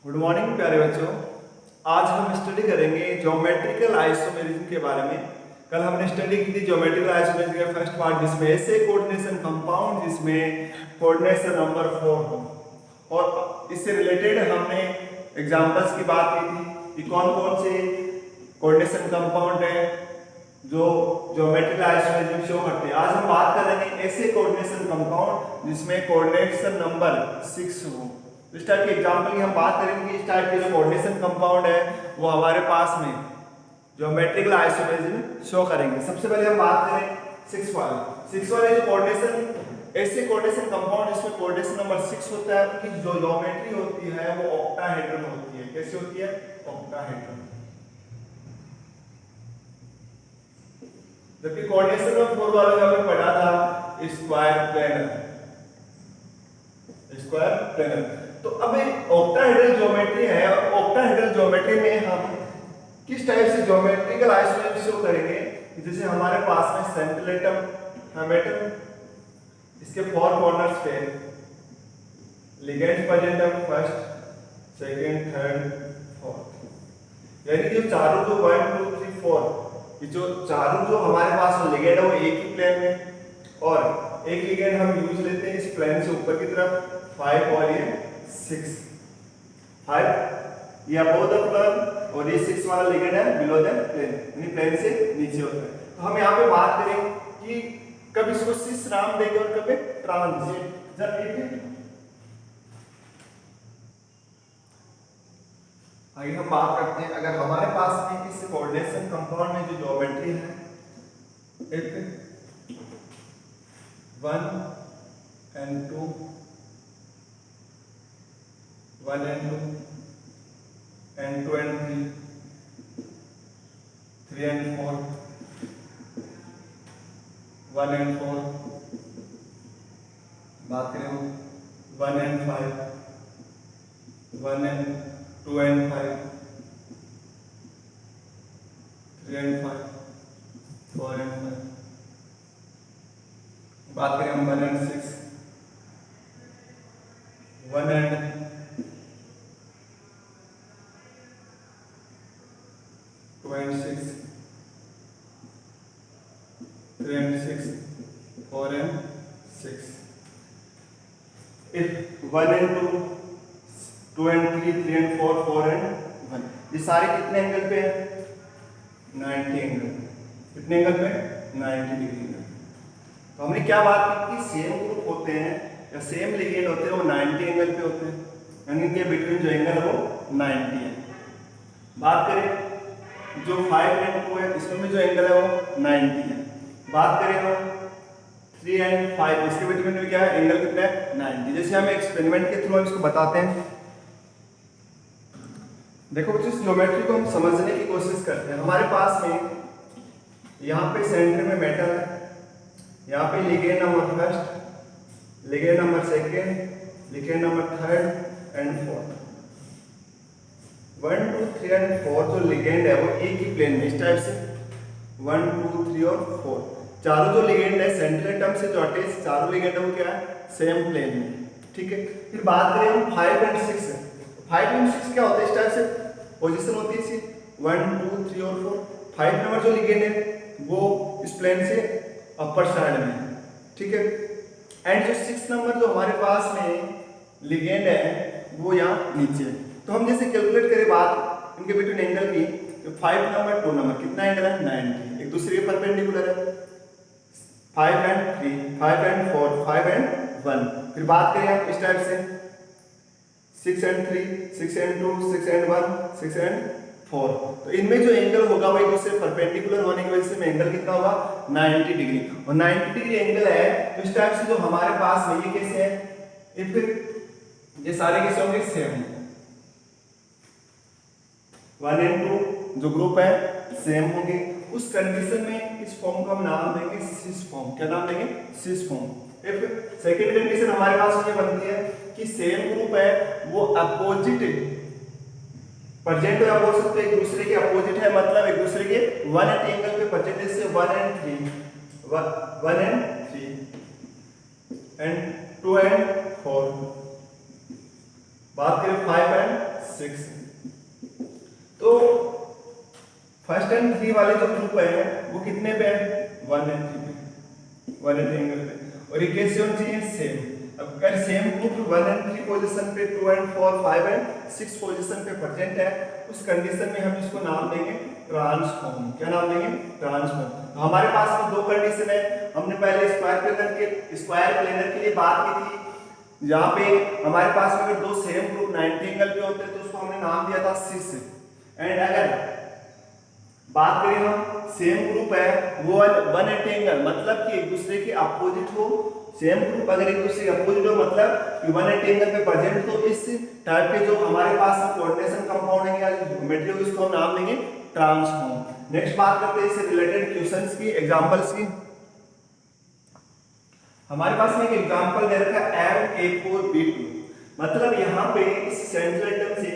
Good morning प्यारे बच्चों। आज हम स्टडी करेंगे ज्योमेट्रिकल आइसोमेरिज्म के बारे में। कल हमने स्टडी की थी ज्योमेट्रिकल आइसोमेरिज्म का फर्स्ट पार्ट, जिसमें ऐसे कोऑर्डिनेशन कंपाउंड जिसमें कोऑर्डिनेशन नंबर 4 हो, और इससे रिलेटेड हमने एग्जांपल्स की बात की थी कि कौन कौन से कोऑर्डिनेशन कंपाउंड है जो ज्योमेट्रिकल आइसोमेरिज्म शो करते हैं। आज हम बात करेंगे ऐसे कोऑर्डिनेशन कंपाउंड जिसमें कोऑर्डिनेशन नंबर 6 हो। इस टाइप के एग्जांपल की हम बात करेंगे। इस टाइप के जो कोऑर्डिनेशन कंपाउंड है वो हमारे पास में ज्योमेट्रिकल आइसोमेरिज्म शो करेंगे। सबसे पहले हम बात करें 6 वाले जो कोऑर्डिनेशन, ऐसे कोऑर्डिनेशन कंपाउंड जिसमें कोऑर्डिनेशन नंबर 6 होता है, उनकी जो ज्योमेट्री होती है वो ऑक्टाहेड्रन होती है। कैसी होती है? ऑक्टाहेड्रन। जबकि कोऑर्डिनेशन नंबर 4 वाला जो हमने पढ़ा था स्क्वायर प्लेनर। तो अब ऑक्टाहेड्रल ज्योमेट्री है, और ऑक्टाहेड्रल ज्योमेट्री में हम किस टाइप से ज्योमेट्रिकल आइसोमेरिज्म शो करेंगे। जैसे हमारे पास में सेंट्रलेटम, हेमेटम, इसके 4 कॉर्नर्स पे लिगेंड प्रेजेंट है, फर्स्ट, सेकंड, थर्ड, फोर्थ। यानी कि चारों जो 1 2 3 4 ये जो चारों जो हमारे पास में लिगेंड है वो एक ही प्लेन में, और एक लिगेंड हम यूज लेते हैं इस प्लेन से ऊपर की तरफ 5 और ये 6। 5 ये अबव द प्लेन और ये 6 वाला लिगेंड है बिलो द प्लेन, यानी प्लेन से नीचे होता है। तो हम यहाँ पे बात करें कि कब इसको सिस नाम देंगे और कब ट्रांजिट। जब आइए हम बात करते हैं, अगर हमारे पास में इस कोऑर्डिनेशन कंपाउंड में जो ज्योमेट्री है एक 1 and 2, 1 and 2 and 2 and 3, 3 and 4, 1 and 4, बात करें 1 and 5, 1 and 2 and 5, 3 and 5, 4 and 5, बात करें हम 1 and 6, 1 and 2 and 6, 3 and 6, 4 and 6. If 1 and 2, 2 and 3, 3 and 4, 4 and 1, ये सारे कितने एंगल पे हैं? 90 एंगल। कितने एंगल पे? 90 डिग्री एंगल। तो हमने क्या बात की कि सेम ग्रुप होते हैं या सेम लिगेंड होते हैं वो 90 एंगल पे होते हैं, यानी कि बिटवीन जो एंगल है वो 90 है। बात करें जो 5 and 2 है, इसमें भी जो एंगल है वो 90 है। बात करें हम 3 and 5, इसके बिटवीन में क्या है? एंगल कितना है? 90। जैसे हम एक्सपेरिमेंट के थ्रू इसको बताते हैं। देखो बच्चों, इस ज्योमेट्री को हम समझने की कोशिश करते हैं। हमारे पास में यहाँ पे सेंटर में मेटल है, यहाँ पे ligand number first, ligand number second, ligand number third and fourth. 1 2 3 and 4 जो लिगेंड है वो एक ही प्लेन में, इस टाइप से 1 2 3 और 4 चारों जो लिगेंड है सेंट्रल एटम से जो अटैच चारों लिगेंड है वो क्या है? सेम प्लेन में। ठीक है। फिर बात करें हम 5 and 6 है। 5 and 6 क्या होता है? इस टाइप से पोजीशन होती है इसकी 1 2 3 और 4। 5 नंबर जो लिगेंड है वो इस प्लेन से अपर साइड में है। ठीक है। एंड जो 6 नंबर जो हमारे पास में लिगेंड है वो यहाँ नीचे है। तो हम जैसे कैलकुलेट करें बात इनके बिटवीन एंगल की, तो 5 नंबर 2 नंबर कितना एंगल है? 90, एक दूसरे के परपेंडिकुलर है। 5 and 3, 5 and 4, 5 and 1। फिर बात करें हम इस टाइप से 6 and 3, 6 and 2, 6 and 1, 6 and 4। तो इनमें जो एंगल होगा वो एक दूसरे परपेंडिकुलर होने की वजह से एंगल कितना होगा? 90 डिग्री। और 90 डिग्री एंगल है तो इस टाइप से जो हमारे पास में ये कैसे है? फिर ये सारे कैसे होंगे? सेम है। 1 and 2 जो ग्रुप है सेम होंगे। उस कंडीशन में इस फॉर्म को हम नाम देंगे सिस फॉर्म। क्या नाम देंगे? Cis form. फिर सेकंड कंडीशन हमारे पास ये बनती है कि सेम ग्रुप है वो अपोजिट प्रेजेंट है, बोल सकते हैं एक दूसरे के अपोजिट है, मतलब एक दूसरे के 180 एंगल पे प्रेजेंट है। जैसे 1 and 3, 1 and 3 and 2 and 4। बात करें 5 and 6। तो फर्स्ट एंड 3 वाले जो ग्रुप है वो कितने पे है, 180 पे, 180 एंगल पे। और ये कैसे होना चाहिए, सेम। अब अगर सेम ग्रुप 1 एंड 3 पोजीशन पे, 2 एंड 4, 5 एंड 6 पोजीशन पे प्रेजेंट है, उस कंडीशन में हम इसको नाम देंगे ट्रांसफॉर्म। क्या नाम देंगे, ट्रांसफॉर्म। तो हमारे पास में दो कंडीशन है। हमने पहले स्क्वायर प्लेनर के लिए बात की थी, यहाँ पे हमारे पास में अगर दो सेम ग्रुप 90 एंगल पे होते हैं तो उसको हमने नाम दिया था 6। एंड अगर बात करें हम सेम ग्रुप है वो 180 एंगल, मतलब कि एक दूसरे के अपोजिट हो। सेम ग्रुप अगर एक दूसरे के अपोजिट हो मतलब कि 180 एंगल पे प्रेजेंट, तो इस टाइप के जो हमारे पास कोऑर्डिनेशन कंपाउंड है या ज्योमेट्री होगी उसको हम नाम देंगे ट्रांसफॉर्म। नेक्स्ट बात करते हैं इससे रिलेटेड क्वेश्चंस की, एग्जांपल्स की। हमारे पास में एक एग्जांपल दे रखा है M84B2, मतलब यहाँ पे इस सेंट्रल टर्म से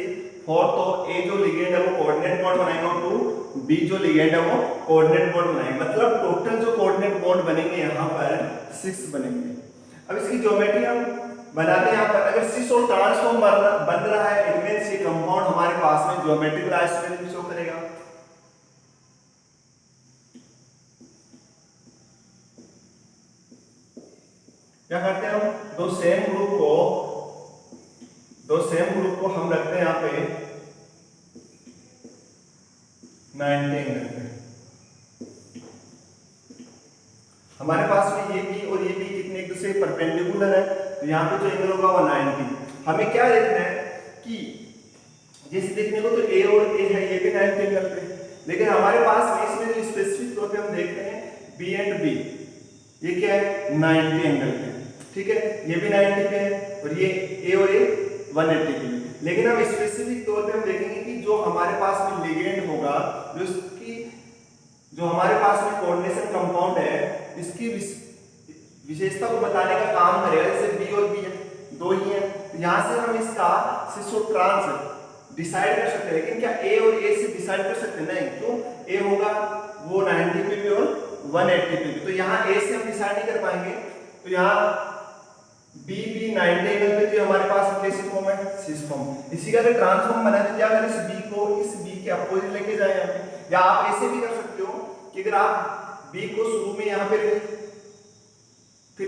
फॉर तो ए जो लिगेंड है वो कोऑर्डिनेट बॉन्ड बनाएगा और टू बी जो लिगेंड है वो कोऑर्डिनेट बॉन्ड बनाएगा, मतलब टोटल जो कोऑर्डिनेट बॉन्ड बनेंगे यहाँ पर 6 बनेंगे। अब इसकी ज्योमेट्री हम बनाते हैं। यहाँ पर अगर 6 और ट्रांसफॉर्म बन रहा है, इट मींस ये कंपाउंड हमारे पास में ज्योमेट्रिकल आइसोमेट्रिक शो करेगा। क्या करते हैं हम, दो सेम ग्रुप को हम रखते हैं यहाँ पे 90 एंगल पे। हमारे पास में ये बी और ये बी कितने एक दूसरे परपेंडिकुलर है, तो यहाँ पे जो एंगल होगा वो 90। हमें क्या देखना है कि जैसे देखने को तो ए और ए है, ये भी 90 एंगल पे, लेकिन हमारे पास इसमें जो स्पेसिफिक तौर पे हम देख रहे हैं बी एंड बी, ये क्या है 90 एंगल पे, ठीक है, ये भी 90 पे है और ये ए और ए 180 पे। लेकिन हम स्पेसिफिक तौर पे हम देखेंगे कि जो हमारे पास में लिगेंड होगा, जो हमारे पास में कोऑर्डिनेशन कंपाउंड है, इसकी विशेषता को बताने का काम करेगा। जैसे बी और बी है, दो ही है, तो यहाँ से हम इसका ट्रांस डिसाइड कर सकते हैं। लेकिन क्या ए और ए से डिसाइड कर सकते हैं? नहीं। क्यों? ए होगा वो 90 पे भी और 180 पे भी, तो यहाँ ए से हम डिसाइड नहीं कर पाएंगे। तो यहाँ बी 90 एंगल पे जो हमारे पास कैसे फॉर्म है, सिस फॉर्म। इसी का अगर ट्रांसफॉर्म बना तो क्या करें, इस बी को इस बी के अपोजिट लेके जाए यहाँ पे, या आप ऐसे भी कर सकते हो कि अगर आप बी को शुरू में यहाँ पे रखें फिर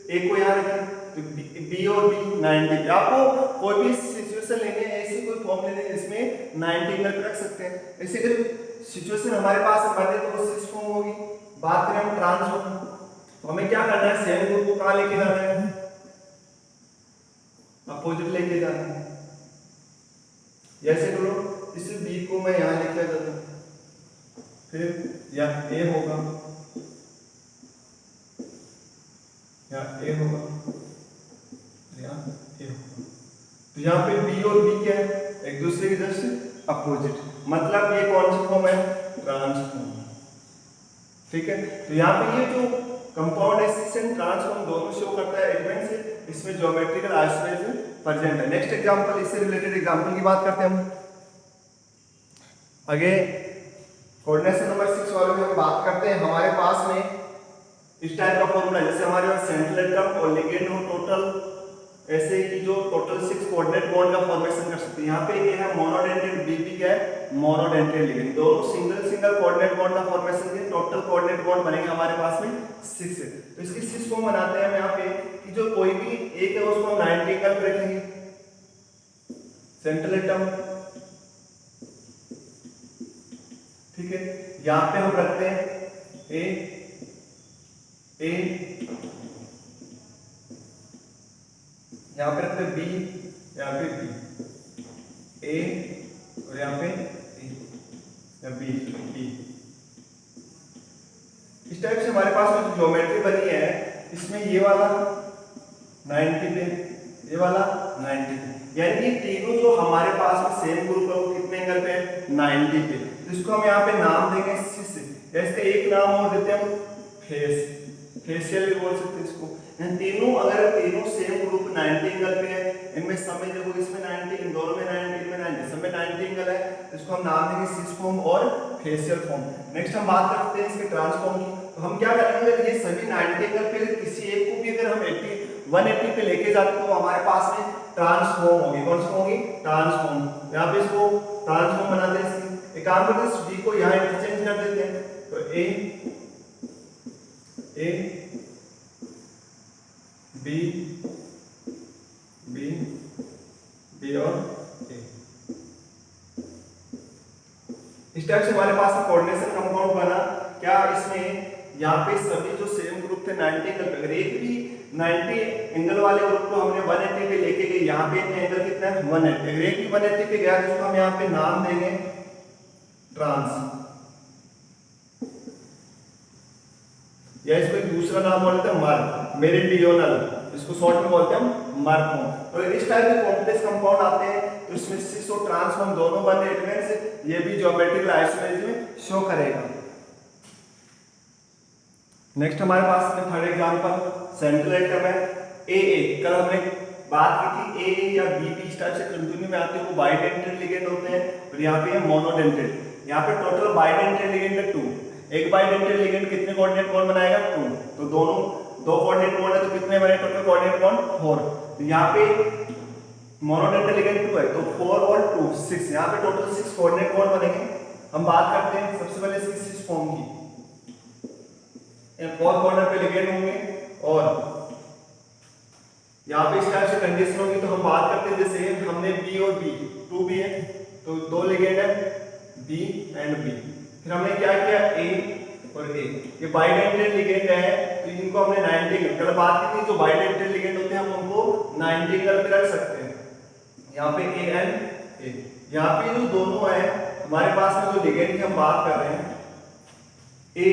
ए को यहाँ रखें, तो बी और बी 90 पे। आपको कोई भी सिचुएशन लेने ऐसी कोई फॉर्म लेने जिसमें 90 एंगल पे रख सकते हैं। ऐसे अगर सिचुएशन हमारे पास बने तो वो सिस फॉर्म होगी। बात करें हम ट्रांसफॉर्म, तो हमें क्या करना है, सेम ग्रुप को कहाँ लेके जाना है, अपोजिट लेके जाना है। ऐसे करो, इस बी को मैं यहाँ लेके जाता हूँ, फिर यहाँ ए होगा, यहाँ ए होगा, यहाँ ए होगा। तो यहाँ पे बी और बी क्या है, एक दूसरे के जस्ट अपोजिट, मतलब ये कौन सा फॉर्म है, ट्रांसफॉर्म। ठीक है, तो यहाँ पे ये जो कंपाउंड एसिड ट्रांसफॉर्म दोनों शो करता है, इट मींस इसमें ज्योमेट्रिकल आइसोमेट्री प्रेजेंट है। नेक्स्ट एग्जांपल, इससे रिलेटेड एग्जांपल की बात करते हैं हम आगे। कोऑर्डिनेशन नंबर 6 वाले में हम बात करते हैं। हमारे पास में इस टाइप का फॉर्मूला, जैसे हमारे पास सेंट्रल टर्म और लिगेंड हो टोटल, ऐसे कि जो टोटल 6 कोऑर्डिनेट बॉन्ड का फॉर्मेशन कर सकते हैं। यहाँ पे ये है मोनोडेंटेड, बी भी क्या है मोनोडेंटेड लिगेंड, दोनों सिंगल कोऑर्डिनेट बॉन्ड का फॉर्मेशन के टोटल कोऑर्डिनेट बॉन्ड बनेंगे हमारे पास में 6 है। तो इसकी 6 फॉर्म बनाते हैं हम यहाँ पे कि जो कोई भी एक है उसको हम 90 एंगल पे रखेंगे, सेंट्रल टर्म, ठीक है। यहाँ पे हम रखते हैं ए, यहाँ पे रखते हैं बी, यहाँ पे बी, ए और यहाँ पे बी, बी। इस टाइप से हमारे पास में ज्योमेट्री बनी है, इसमें ये वाला 90 पे, ये वाला 90 पे, यानी कि तीनों जो हमारे पास में सेम ग्रुप है वो कितने एंगल पे है, 90 पे। तो इसको हम यहाँ पे नाम देंगे सिस, या इसका एक नाम और देते हैं हम फेशियल भी बोल सकते हैं इसको। तीनों अगर तीनों सेम ग्रुप 90 एंगल पे है, इनमें सब में देखो इसमें 90, इन दोनों में 90, इनमें 90, सब में 90 एंगल है, तो इसको हम नाम देंगे सिस फॉर्म और फेशियल फॉर्म। नेक्स्ट हम बात करते हैं इसके ट्रांसफॉर्म की। तो हम क्या करेंगे, ये सभी 90 एंगल पे किसी एक को भी अगर हम 180 पे लेके जाते तो हमारे पास में ट्रांसफॉर्म होगी। कौन सी होगी, ट्रांसफॉर्म। यहाँ काम करते हैं डी को यहाँ इंटरचेंज कर देते हैं, तो ए बी बी बी और ए। इस टाइप से हमारे पास कोऑर्डिनेशन कंपाउंड बना। क्या इसमें यहाँ पे सभी जो सेम ग्रुप थे 90 एंगल पे, अगर एक भी 90 एंगल वाले ग्रुप को हमने 180 पे लेके गए, यहाँ पे एंगल कितना है 180, अगर एक भी 180 पे गया तो इसको हम यहाँ पे नाम देंगे ट्रांस, या इसको एक दूसरा नाम बोलते हैं मर, मेरिडियोनल, इसको शॉर्ट में बोलते हैं मर। तो इस टाइप के कॉम्प्लेक्स कंपाउंड आते हैं, तो इसमें सिस और ट्रांसफॉर्म दोनों बन रहे हैं, ये भी ज्योमेट्रिकल आइसोमेरिज्म में शो करेगा। नेक्स्ट हमारे पास में थर्ड एग्जांपल सेंट्रल एटम है ए। कल हमने बात की थी ए या बी इस टाइप से कंटिन्यू में आते हैं, वो बाइडेंटेड लिगेंड होते हैं, और यहाँ पे है मोनोडेंटेड। यहाँ पे टोटल बाइडेंटेड लिगेंड है 2, एक बाइडेंटेड लिगेंड कितने कोऑर्डिनेट बॉन्ड बनाएगा 2, तो दोनों दो कोऑर्डिनेट बॉन्ड है तो कितने बने टोटल कोऑर्डिनेट बॉन्ड 4। तो यहाँ पे मोनोडेंटेड लिगेंड 2 है तो 4 और 2 6, यहाँ पे टोटल 6 कोऑर्डिनेट बॉन्ड बनेंगे। हम बात करते हैं सबसे पहले इसकी सिस फॉर्म की, 4 कॉर्नर पे लिगेंड होंगे, और यहाँ पे इस टाइप से कंडीशन होगी। तो हम बात करते हैं जैसे हमने बी और बी 2 भी है तो 2 लिगेंड है बी एंड बी, फिर हमने क्या किया ए और ए, ये बाइडेंटेड लिगेंड है तो इनको हमने 90 एंगल, कल बात की थी जो बाइडेंटेड लिगेंड होते हैं हम उनको 90 एंगल पे रख सकते हैं। यहाँ पे ए एंड ए, यहाँ पे जो दोनों है हमारे पास में जो लिगेंड की हम बात कर रहे हैं ए,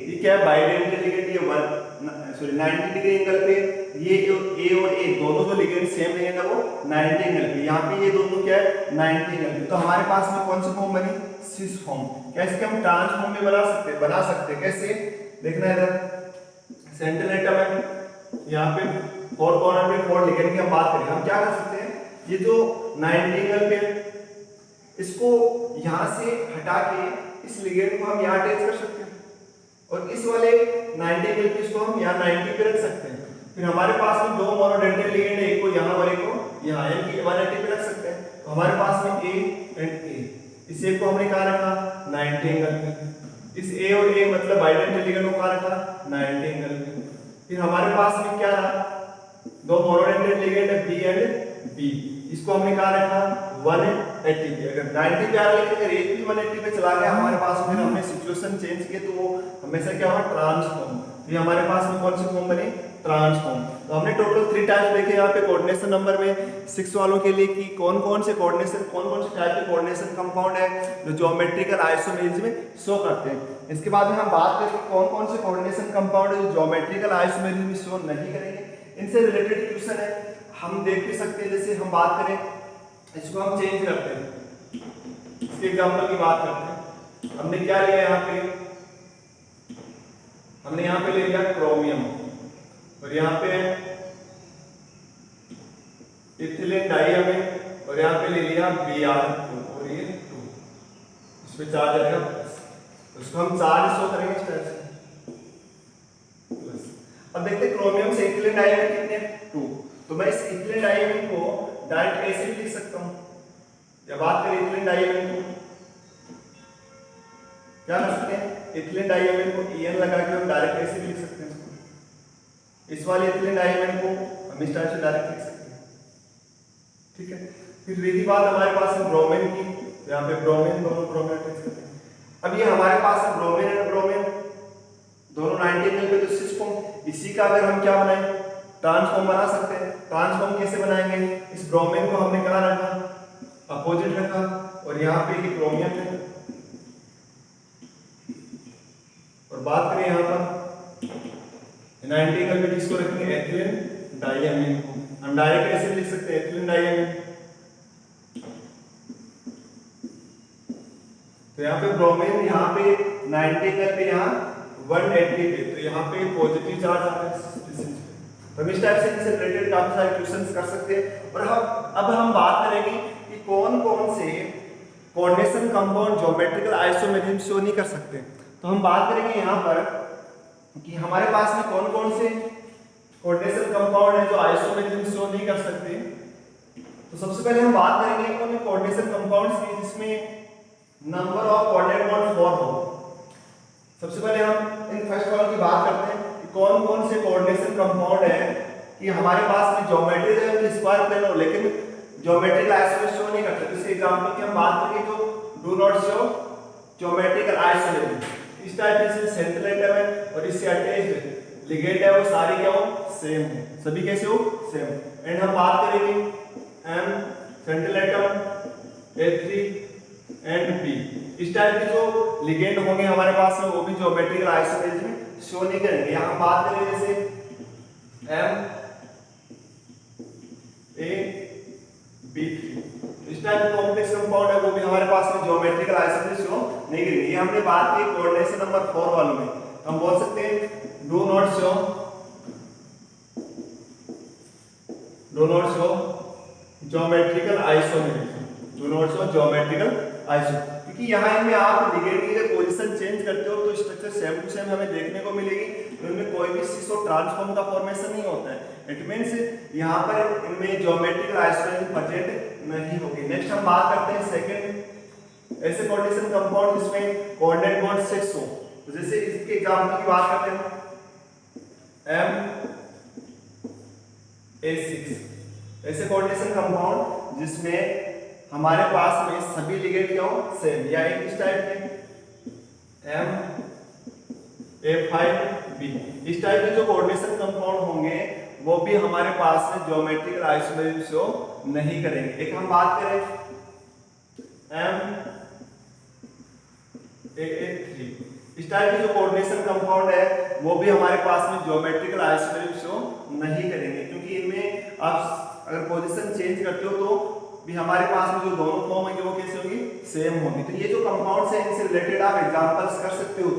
ये क्या है बाइडेंटेड लिगेंड, ये 90 डिग्री एंगल पे, ये जो ए और ए दोनों जो लिगेंड सेम लिगेंड है वो 90 एंगल पे, यहाँ पे ये दोनों क्या है 90 एंगल पे। तो हमारे पास में कौन सी फॉर्म बनी सिस फॉर्म। कैसे हम ट्रांसफॉर्म में बना सकते हैं कैसे देखना है, इधर सेंट्रल एटम है, यहाँ पे 4 कॉर्नर पे 4 लिगेंड की हम बात करें, हम क्या कर सकते हैं, ये जो 90 एंगल पे इसको यहाँ से हटा के इस लिगेंड को हम यहाँ अटैच कर सकते हैं, और इस वाले 90 एंगल पे इसको हम यहाँ 90 पे रख सकते हैं। फिर हमारे पास में 2 मोनोडेंटेड लिगेंड है, एक को यहाँ और एक को यहाँ, यानी कि 180 पे रख सकते हैं। तो हमारे पास में ए एंड ए, इस एक को हमने कहाँ रखा 90 एंगल पे, इस ए और ए मतलब बाइडेंटेड लिगेंड को कहाँ रखा 90 एंगल पे। फिर हमारे पास में क्या रहा 2 मोनोडेंटेड लिगेंड है बी एंड बी, इसको हमने कहाँ रखा 180 पे। अगर 90 पे आ रहा लेकिन अगर एक भी 180 पे चला गया हमारे पास, फिर हमने सिचुएशन चेंज की तो वो हमेशा क्या हुआ ट्रांसफॉर्म। ये हमारे पास में कौन सी फॉर्म बनी ट्रांसफॉर्म। तो हमने टोटल 3 टाइप्स देखे यहाँ पे कोऑर्डिनेशन नंबर में 6 वालों के लिए कि कौन कौन से कोऑर्डिनेशन कौन कौन से टाइप के कोऑर्डिनेशन कंपाउंड है जो ज्योमेट्रिकल आइसोमेरिज्म में शो करते हैं। इसके बाद में हम बात करेंगे कौन कौन से कोऑर्डिनेशन कंपाउंड है जो ज्योमेट्रिकल आइसोमेरिज्म में शो नहीं करेंगे। इनसे रिलेटेड क्वेश्चन है हम देख भी सकते हैं, जैसे हम बात करें इसको हम चेंज करते हैं, इसके एग्जांपल की बात करते हैं। हमने क्या लिया यहाँ पे, हमने यहाँ पे ले लिया क्रोमियम, और यहाँ पे इथिलीन डाइअमीन, और यहाँ पे ले लिया Br2 और ये 2, इसमें चार्ज आएगा प्लस, उसको हम चार्ज शो करेंगे इस तरह से प्लस। अब देखते हैं क्रोमियम से इथिलीन डाइअमीन कितने 2, तो मैं इस इथिलीन डाइअमीन को डायरेक्ट ऐसे भी लिख सकता हूँ। जब बात करें इथिलीन डाइअमीन को क्या कर सकते हैं, इथिलीन डाइअमीन को En लगा के हम डायरेक्ट ऐसे भी लिख सकते हैं इसको। इस वाले इथिलीन डाइअमीन को हम इस टाइप से डायरेक्ट लिख सकते हैं, ठीक है। फिर रही बात हमारे पास है ब्रोमीन की, यहाँ पे ब्रोमीन दोनों ब्रोमीन अटैच करते हैं। अब ये हमारे पास है ब्रोमीन एंड ब्रोमीन दोनों 90 एंगल पे, तो सिस फॉर्म इसी का अगर हम क्या बनाएं ट्रांसफॉर्म बना सकते हैं। ट्रांसफॉर्म कैसे बनाएंगे, इस ब्रोमीन को हमने कहाँ रखा अपोजिट रखा, और यहाँ पे ये क्रोमियम है, और बात करें यहाँ पर 90 एंगल पे जिसको रखेंगे एथिलीन डाइअमीन को, हम डायरेक्ट ऐसे लिख सकते हैं एथिलीन डाइअमीन। तो यहाँ पे ब्रोमीन यहाँ पे 90 एंगल पे, यहाँ 180 पे, तो यहाँ पे पॉजिटिव चार्ज आ रहा है। तो इस टाइप से इनसे रिलेटेड काफी सारे क्वेश्चंस कर सकते हैं। और अब हम बात करेंगे कि कौन कौन से coordination compound geometrical isomerism show नहीं कर सकते। तो हम बात करेंगे यहाँ पर कि हमारे पास में कौन कौन से कोऑर्डिनेशन कंपाउंड है जो आइसोमेरिज्म शो नहीं कर सकते। तो सबसे पहले हम बात करेंगे उन कोऑर्डिनेशन कंपाउंड्स की जिसमें नंबर ऑफ कोऑर्डिनेट बॉन्ड 4 हो। सबसे पहले हम इन फर्स्ट कॉलम की बात करते हैं कि कौन कौन से कोऑर्डिनेशन कंपाउंड है कि हमारे पास में ज्योमेट्री है स्क्वायर प्लेन हो लेकिन ज्योमेट्रिकल आइसोमेरिज्म शो नहीं करते। जैसे एग्जांपल की हम बात करें तो do not show geometrical isomerism. इस टाइप से सेंट्रल एटम है और इससे अटैच्ड लिगेंड है वो सारे क्या हो सेम है, सभी कैसे हो सेम। एंड हम बात करेंगे M central atom A3 and B। इस टाइप के जो लिगेंड होंगे हमारे पास में वो भी ज्योमेट्रिकल आइसोमेरिज्म में शो नहीं करेंगे। यहाँ बात करें जैसे M A B3 इस टाइप का कॉम्प्लेक्स कंपाउंड है वो भी हमारे पास में ज्योमेट्रिकल आइसोमेरिज्म शो नहीं करेंगे। ये हमने बात की कोऑर्डिनेशन नंबर 4 वालों में। हम बोल सकते हैं do not show geometrical isomerism, do not show geometrical isomerism, क्योंकि यहाँ इनमें आप लिगेंड की अगर पोजीशन चेंज करते हो तो स्ट्रक्चर सेम टू सेम हमें देखने को मिलेगी। तो इनमें कोई भी सिस और ट्रांसफॉर्म का फॉर्मेशन नहीं होता है। इट मींस यहाँ पर इनमें ज्योमेट्रिकल आइसोमेरिज्म प्रेजेंट नहीं होगी। नेक्स्ट हम बात करते हैं सेकंड ऐसे कोऑर्डिनेशन कंपाउंड जिसमें कोऑर्डिनेट बॉन्ड 6 हो। तो जैसे इसके एग्जांपल की बात करते हैं MA6 ऐसे कोऑर्डिनेशन कंपाउंड जिसमें हमारे पास में सभी लिगेंड क्या हो सेम, या एक इस टाइप के MA5B। इस टाइप के जो कोऑर्डिनेशन कंपाउंड होंगे वो भी हमारे पास में ज्योमेट्रिकल आइसोमेरिज्म शो नहीं करेंगे। एक हम बात करें MAA3 इस टाइप के जो कोऑर्डिनेशन कंपाउंड है वो भी हमारे पास में ज्योमेट्रिकल आइसोमेरिज्म शो नहीं करेंगे, क्योंकि इनमें आप अगर पोजीशन चेंज करते हो तो भी हमारे पास में जो दोनों फॉर्म होंगे वो कैसे होंगी सेम होंगी। तो ये जो कंपाउंड्स हैं इनसे रिलेटेड आप एग्जांपल्स कर सकते हो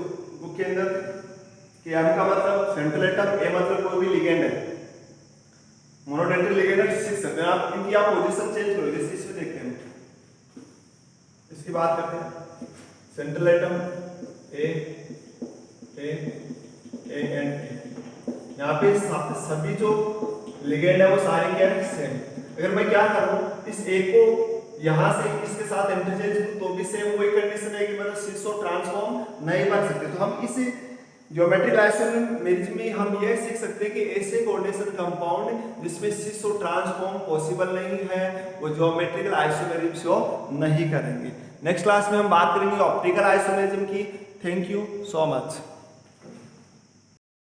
बुक के अंदर कि M का मतलब सेंट्रल एटम, A मतलब कोई भी लिगेंड है, मोनोडेंटल लिगेंड सीख सकते हैं आप। इनकी आप पोजीशन चेंज करो, जैसे इसमें देखते हैं, इसकी बात करते हैं central atom A and A। यहाँ पे सभी जो लिगेंड है वो सारे क्या है सेम। अगर मैं क्या करूं इस A को यहां से इसके साथ इंटरचेंज करूं तो भी सेम वही कंडीशन है कि मतलब सिस और ट्रांसफॉर्म नहीं बन सकते। तो हम इस ज्योमेट्रिक आइसोमेरिज्म में हम ये सीख सकते हैं कि ऐसे कोऑर्डिनेशन कंपाउंड जिसमें सिस और ट्रांसफॉर्म पॉसिबल नहीं है वो ज्योमेट्रिकल आइसोमेरिज्म शो नहीं करेंगे। नेक्स्ट क्लास में हम बात करेंगे ऑप्टिकल आइसोमेरिज्म की। Thank you so much.